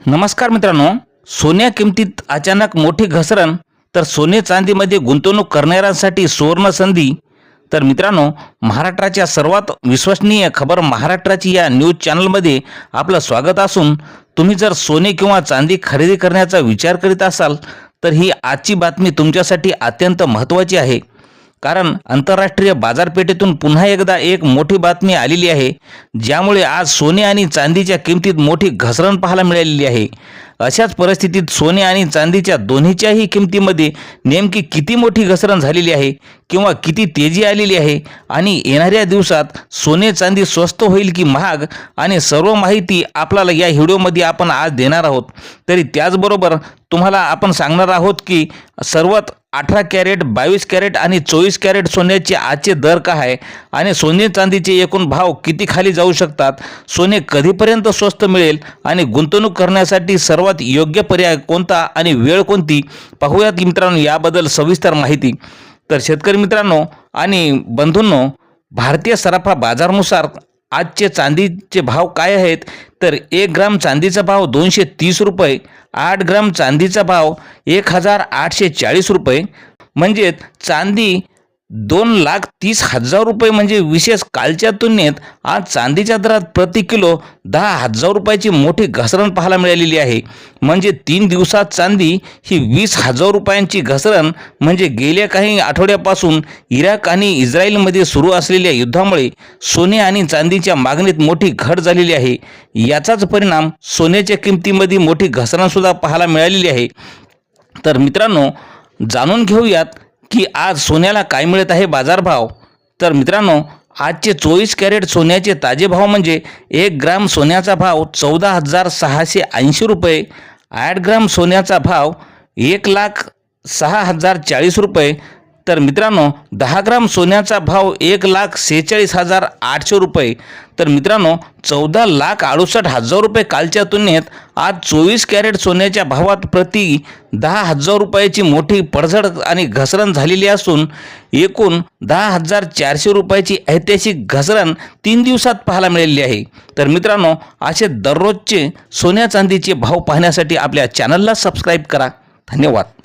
नमस्कार मित्रांनो, सोन्या किमतीत अचानक मोठी घसरण तर सोने चांदीमध्ये गुंतवणूक करणाऱ्यांसाठी सुवर्ण संधी। तर मित्रांनो, महाराष्ट्राच्या सर्वात विश्वसनीय खबर महाराष्ट्राची या न्यूज चॅनलमध्ये आपलं स्वागत असून तुम्ही जर सोने किंवा चांदी खरेदी करण्याचा विचार करीत असाल तर ही आजची बातमी तुमच्यासाठी अत्यंत महत्त्वाची आहे। कारण आंतरराष्ट्रीय बाजारपेठेतून पुन्हा एकदा एक मोठी बातमी आलेली आहे, ज्यामुळे आज सोने आणि चांदीच्या किमतीत मोठी घसरण पाहायला मिळालेली आहे। अशाच परिस्थितीत सोने आणि चांदीच्या दोन्हीच्याही किमतीमध्ये नेमकी किती मोठी घसरण झालेली आहे किंवा किती तेजी आलेली आहे आणि येणाऱ्या दिवसात सोने चांदी स्वस्त होईल की महाग आणि सर्व माहिती आपल्याला या व्हिडिओमध्ये आपण आज देणार आहोत। तरी त्याचबरोबर तुम्हाला आपण सांगणार आहोत की सर्वात 18 कॅरेट, 22 कॅरेट आणि 24 कॅरेट सोन्याचे आजचे दर काय आहे आणि सोने चांदीचे एकूण भाव किती खाली जाऊ शकतात, सोने कधीपर्यंत स्वस्त मिळेल आणि गुंतवणूक करण्यासाठी सर्वात योग्य पर्याय कोणता आणि वेळ कोणती, पाहूयात मित्रांनो याबद्दल सविस्तर माहिती। तर शेतकरी मित्रांनो आणि बंधूंनो, भारतीय सराफा बाजारानुसार आजचे चांदीचे भाव काय आहेत तर 1 ग्राम चांदीचा भाव 230 रुपये, 8 ग्राम चांदीचा भाव 1840 रुपये, म्हणजे चांदी 2,30,000 रुपये। म्हणजे विशेष कालच्या तुलनेत आज चांदीच्या दरात प्रति किलो 10,000 रुपयाची मोठी घसरण पाहायला मिळालेली आहे। म्हणजे 3 दिवसात चांदी ही 20,000 रुपयांची घसरण, म्हणजे गेल्या काही आठवड्यापासून इराक आणि इस्रायलमध्ये सुरू असलेल्या युद्धामुळे सोने आणि चांदीच्या मागणीत मोठी घट झालेली आहे। याचाच परिणाम सोन्याच्या किमतीमध्ये मोठी घसरण सुद्धा पाहायला मिळालेली आहे। तर मित्रांनो, जाणून घेऊयात की आज सोन्याला काय मिळत आहे बाजारभाव। तर मित्रांनो, आजचे 24 कॅरेट सोन्याचे ताजे भाव म्हणजे 1 ग्राम सोन्याचा भाव 14,680 रुपये, 8 ग्राम सोन्याचा भाव 1,06,040 रुपये, तर मित्रांनो 10 ग्राम सोन्याचा भाव 1,46,800 रुपये। तर मित्रांनो 14,68,000 रुपये कालच्या तुलनेत आज 24 कॅरेट सोन्याच्या भावात प्रति 10,000 रुपयाची मोठी पडझड आणि घसरण झालेली असून एकूण 10,400 रुपयाची ऐतिहासिक घसरण 3 दिवसात पाहायला मिळालेली आहे। तर मित्रांनो, असे दररोजचे सोन्या चांदीचे भाव पाहण्यासाठी आपल्या चॅनलला सबस्क्राईब करा। धन्यवाद।